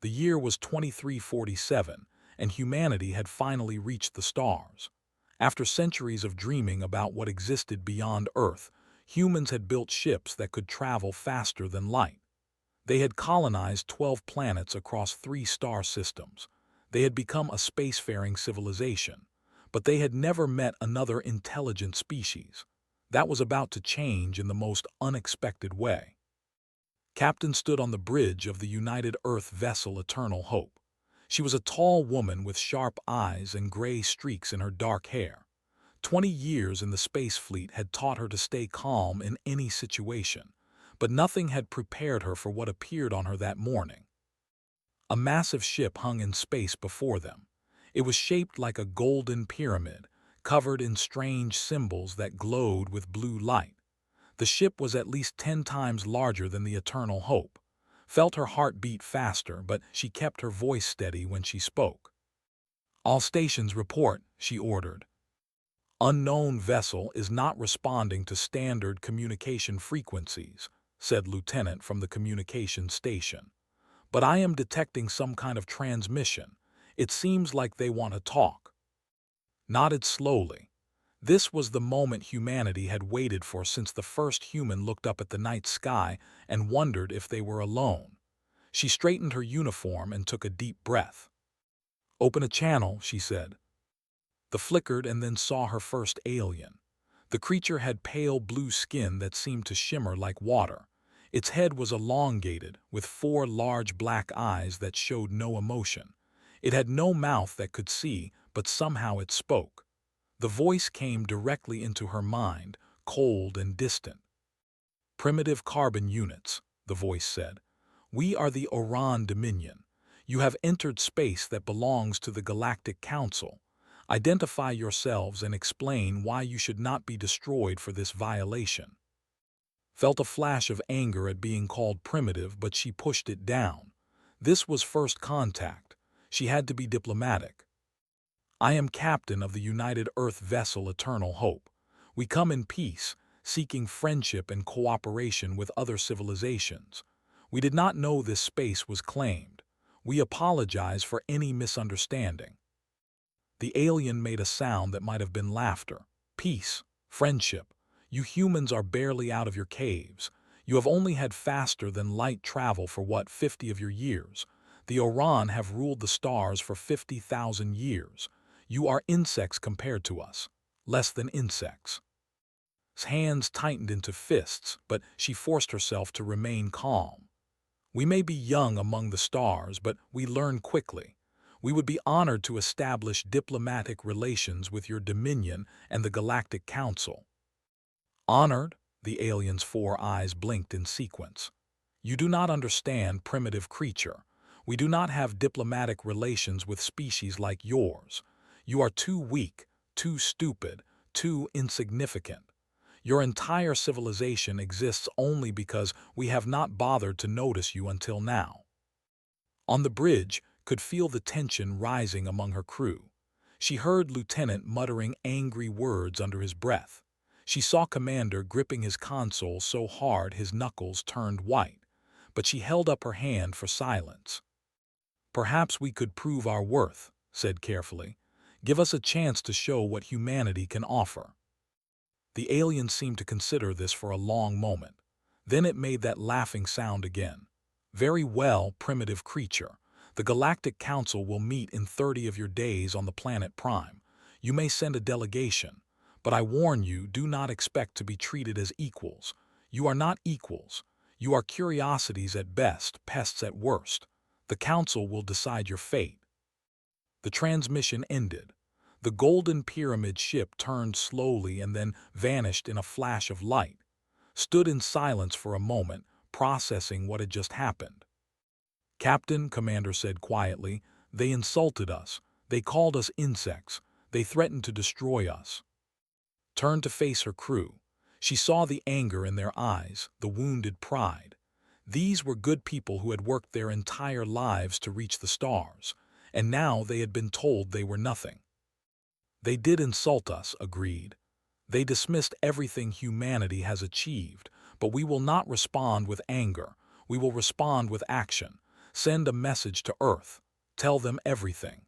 The year was 2347, and humanity had finally reached the stars. After centuries of dreaming about what existed beyond Earth, humans had built ships that could travel faster than light. They had colonized 12 planets across 3 star systems. They had become a spacefaring civilization. But they had never met another intelligent species. That was about to change in the most unexpected way. Captain stood on the bridge of the United Earth vessel Eternal Hope. She was a tall woman with sharp eyes and gray streaks in her dark hair. 20 years in the space fleet had taught her to stay calm in any situation, but nothing had prepared her for what appeared on her that morning. A massive ship hung in space before them. It was shaped like a golden pyramid, covered in strange symbols that glowed with blue light. The ship was at least 10 times larger than the Eternal Hope. Felt her heart beat faster, but she kept her voice steady when she spoke. "All stations report," she ordered. "Unknown vessel is not responding to standard communication frequencies," said Lieutenant from the communication station. "But I am detecting some kind of transmission. It seems like they want to talk." Nodded slowly. This was the moment humanity had waited for since the first human looked up at the night sky and wondered if they were alone. She straightened her uniform and took a deep breath. "Open a channel," she said. The flickered and then saw her first alien. The creature had pale blue skin that seemed to shimmer like water. Its head was elongated, with 4 large black eyes that showed no emotion. It had no mouth that could see, but somehow it spoke. The voice came directly into her mind, cold and distant. "Primitive carbon units," the voice said. "We are the Oran Dominion. You have entered space that belongs to the Galactic Council. Identify yourselves and explain why you should not be destroyed for this violation." Felt a flash of anger at being called primitive, but she pushed it down. This was first contact. She had to be diplomatic. "I am captain of the United Earth vessel Eternal Hope. We come in peace, seeking friendship and cooperation with other civilizations. We did not know this space was claimed. We apologize for any misunderstanding." The alien made a sound that might have been laughter. "Peace, friendship. You humans are barely out of your caves. You have only had faster than light travel for what, 50 of your years. The Oran have ruled the stars for 50,000 years. You are insects compared to us. Less than insects." His hands tightened into fists, but she forced herself to remain calm. "We may be young among the stars, but we learn quickly. We would be honored to establish diplomatic relations with your Dominion and the Galactic Council." "Honored?" The alien's 4 eyes blinked in sequence. "You do not understand, primitive creature. We do not have diplomatic relations with species like yours. You are too weak, too stupid, too insignificant. Your entire civilization exists only because we have not bothered to notice you until now." On the bridge, could feel the tension rising among her crew. She heard Lieutenant muttering angry words under his breath. She saw Commander gripping his console so hard his knuckles turned white, but she held up her hand for silence. "Perhaps we could prove our worth," said carefully. "Give us a chance to show what humanity can offer." The alien seemed to consider this for a long moment. Then it made that laughing sound again. "Very well, primitive creature. The Galactic Council will meet in 30 of your days on the planet Prime. You may send a delegation, but I warn you, do not expect to be treated as equals. You are not equals. You are curiosities at best, pests at worst. The Council will decide your fate." The transmission ended. The golden pyramid ship turned slowly and then vanished in a flash of light. Stood in silence for a moment, processing what had just happened. "Captain," Commander said quietly, "they insulted us. They called us insects. They threatened to destroy us." Turned to face her crew. She saw the anger in their eyes, the wounded pride. These were good people who had worked their entire lives to reach the stars, and now they had been told they were nothing. "They did insult us," agreed. "They dismissed everything humanity has achieved, but we will not respond with anger. We will respond with action. Send a message to Earth. Tell them everything.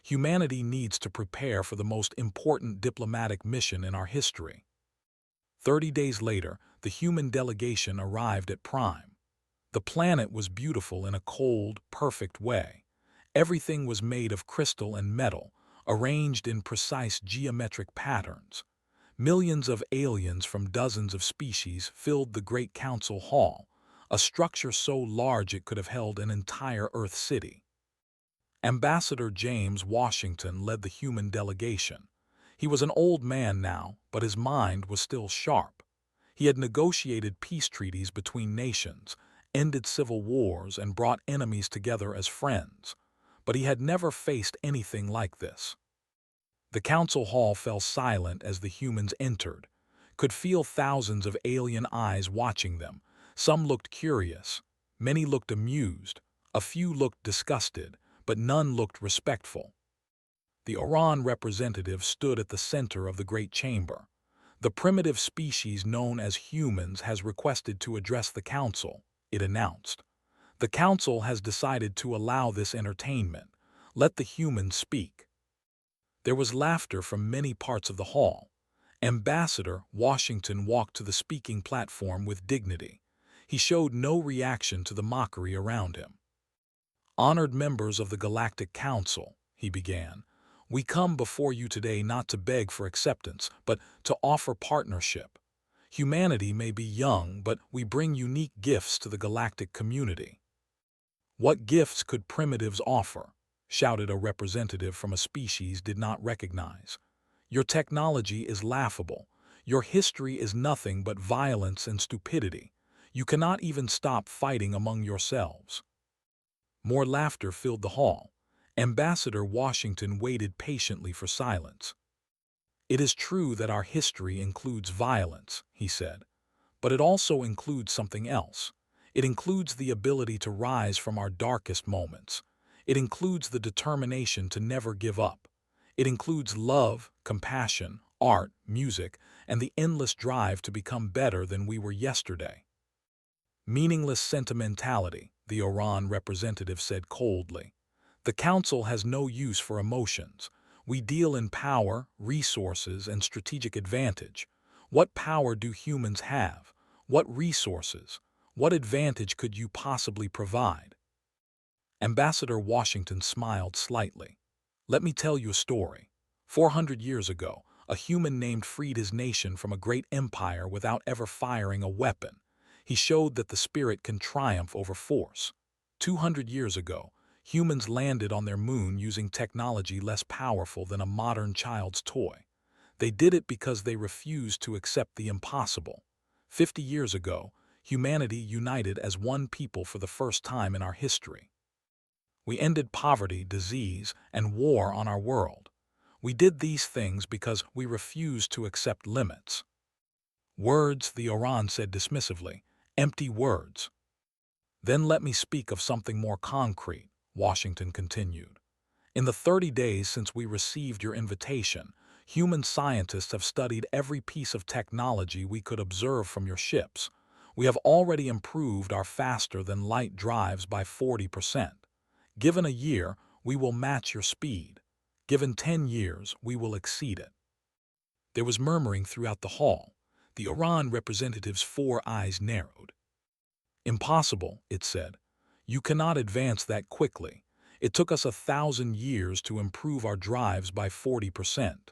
Humanity needs to prepare for the most important diplomatic mission in our history." 30 days later, the human delegation arrived at Prime. The planet was beautiful in a cold, perfect way. Everything was made of crystal and metal, arranged in precise geometric patterns. Millions of aliens from dozens of species filled the Great Council Hall, a structure so large it could have held an entire Earth city. Ambassador James Washington led the human delegation. He was an old man now, but his mind was still sharp. He had negotiated peace treaties between nations, ended civil wars, and brought enemies together as friends. But he had never faced anything like this. The council hall fell silent as the humans entered, could feel thousands of alien eyes watching them. Some looked curious, many looked amused, a few looked disgusted, but none looked respectful. The Oran representative stood at the center of the great chamber. "The primitive species known as humans has requested to address the council," it announced. "The council has decided to allow this entertainment. Let the humans speak." There was laughter from many parts of the hall. Ambassador Washington walked to the speaking platform with dignity. He showed no reaction to the mockery around him. "Honored members of the Galactic Council," he began, "we come before you today not to beg for acceptance, but to offer partnership. Humanity may be young, but we bring unique gifts to the galactic community." "What gifts could primitives offer?" shouted a representative from a species did not recognize. "Your technology is laughable. Your history is nothing but violence and stupidity. You cannot even stop fighting among yourselves." More laughter filled the hall. Ambassador Washington waited patiently for silence. "It is true that our history includes violence," he said, "but it also includes something else. It includes the ability to rise from our darkest moments. It includes the determination to never give up. It includes love, compassion, art, music, and the endless drive to become better than we were yesterday." "Meaningless sentimentality," the Oran representative said coldly. "The Council has no use for emotions. We deal in power, resources, and strategic advantage. What power do humans have? What resources? What advantage could you possibly provide?" Ambassador Washington smiled slightly. "Let me tell you a story. 400 years ago, a human named freed his nation from a great empire without ever firing a weapon. He showed that the spirit can triumph over force. 200 years ago, humans landed on their moon using technology less powerful than a modern child's toy. They did it because they refused to accept the impossible. 50 years ago, humanity united as one people for the first time in our history. We ended poverty, disease, and war on our world. We did these things because we refused to accept limits." "Words," the Oran said dismissively, "empty words." "Then let me speak of something more concrete," Washington continued. "In the 30 days since we received your invitation, human scientists have studied every piece of technology we could observe from your ships. We have already improved our faster-than-light drives by 40%. Given a year, we will match your speed. Given 10 years, we will exceed it." There was murmuring throughout the hall. The Oran representative's 4 eyes narrowed. "Impossible," it said. "You cannot advance that quickly. It took us 1,000 years to improve our drives by 40%.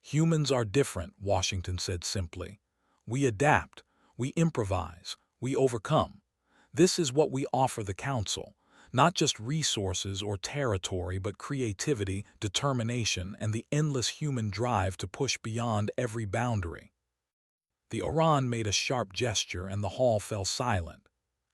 "Humans are different," Washington said simply. "We adapt, we improvise, we overcome. This is what we offer the Council. Not just resources or territory, but creativity, determination, and the endless human drive to push beyond every boundary." The Oran made a sharp gesture and the hall fell silent.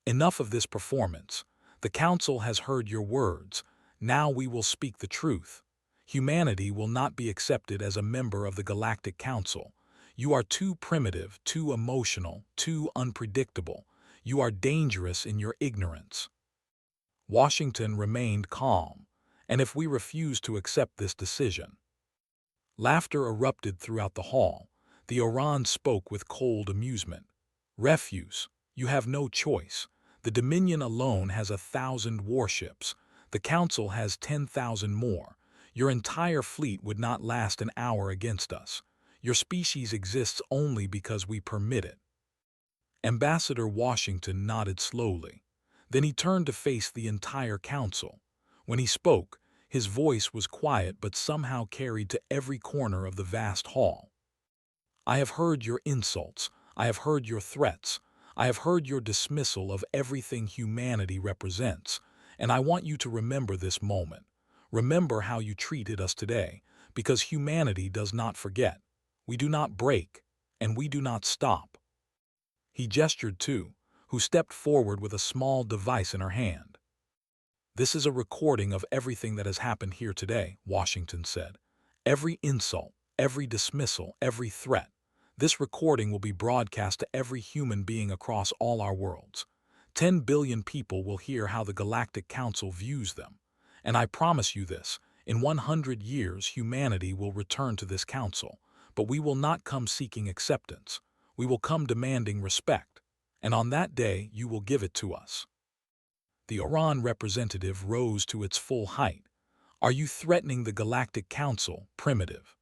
"Enough of this performance. The Council has heard your words. Now we will speak the truth. Humanity will not be accepted as a member of the Galactic Council. You are too primitive, too emotional, too unpredictable. You are dangerous in your ignorance." Washington remained calm. "And if we refuse to accept this decision?" Laughter erupted throughout the hall. The Oran spoke with cold amusement. "Refuse. You have no choice. The Dominion alone has 1,000 warships. The Council has 10,000 more. Your entire fleet would not last an hour against us. Your species exists only because we permit it." Ambassador Washington nodded slowly. Then he turned to face the entire council. When he spoke, his voice was quiet but somehow carried to every corner of the vast hall. "I have heard your insults. I have heard your threats. I have heard your dismissal of everything humanity represents. And I want you to remember this moment. Remember how you treated us today, because humanity does not forget. We do not break, and we do not stop." He gestured to, who stepped forward with a small device in her hand. "This is a recording of everything that has happened here today," Washington said. "Every insult, every dismissal, every threat. This recording will be broadcast to every human being across all our worlds. 10 billion people will hear how the Galactic Council views them. And I promise you this, in 100 years humanity will return to this council, but we will not come seeking acceptance. We will come demanding respect, and on that day you will give it to us." The Oran representative rose to its full height. "Are you threatening the Galactic Council, Primitive?"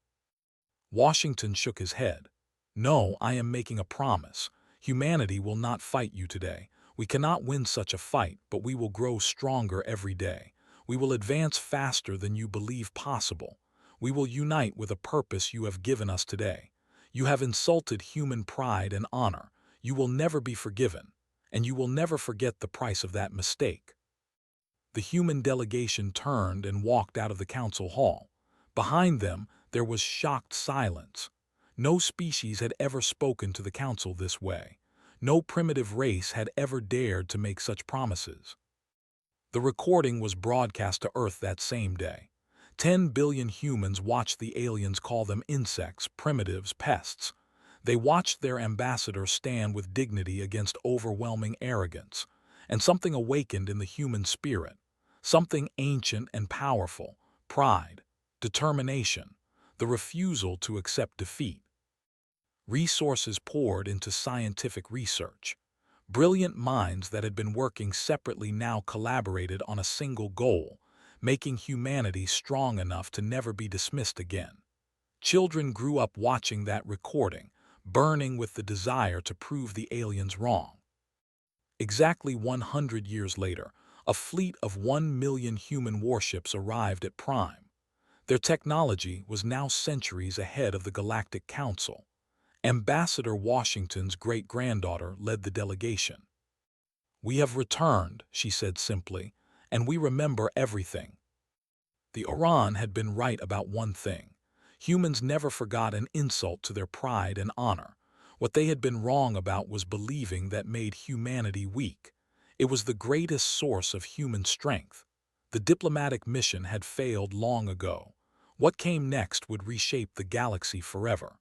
Washington shook his head. "No, I am making a promise. Humanity will not fight you today. We cannot win such a fight, but we will grow stronger every day. We will advance faster than you believe possible. We will unite with a purpose you have given us today. You have insulted human pride and honor. You will never be forgiven, and you will never forget the price of that mistake." The human delegation turned and walked out of the council hall. Behind them, there was shocked silence. No species had ever spoken to the council this way. No primitive race had ever dared to make such promises. The recording was broadcast to Earth that same day. 10 billion humans watched the aliens call them insects, primitives, pests. They watched their ambassador stand with dignity against overwhelming arrogance. And something awakened in the human spirit. Something ancient and powerful: pride, determination, the refusal to accept defeat. Resources poured into scientific research. Brilliant minds that had been working separately now collaborated on a single goal: making humanity strong enough to never be dismissed again. Children grew up watching that recording, burning with the desire to prove the aliens wrong. Exactly 100 years later, a fleet of 1 million human warships arrived at Prime. Their technology was now centuries ahead of the Galactic Council. Ambassador Washington's great-granddaughter led the delegation. "We have returned," she said simply, "and we remember everything." The Oran had been right about one thing. Humans never forgot an insult to their pride and honor. What they had been wrong about was believing that made humanity weak. It was the greatest source of human strength. The diplomatic mission had failed long ago. What came next would reshape the galaxy forever.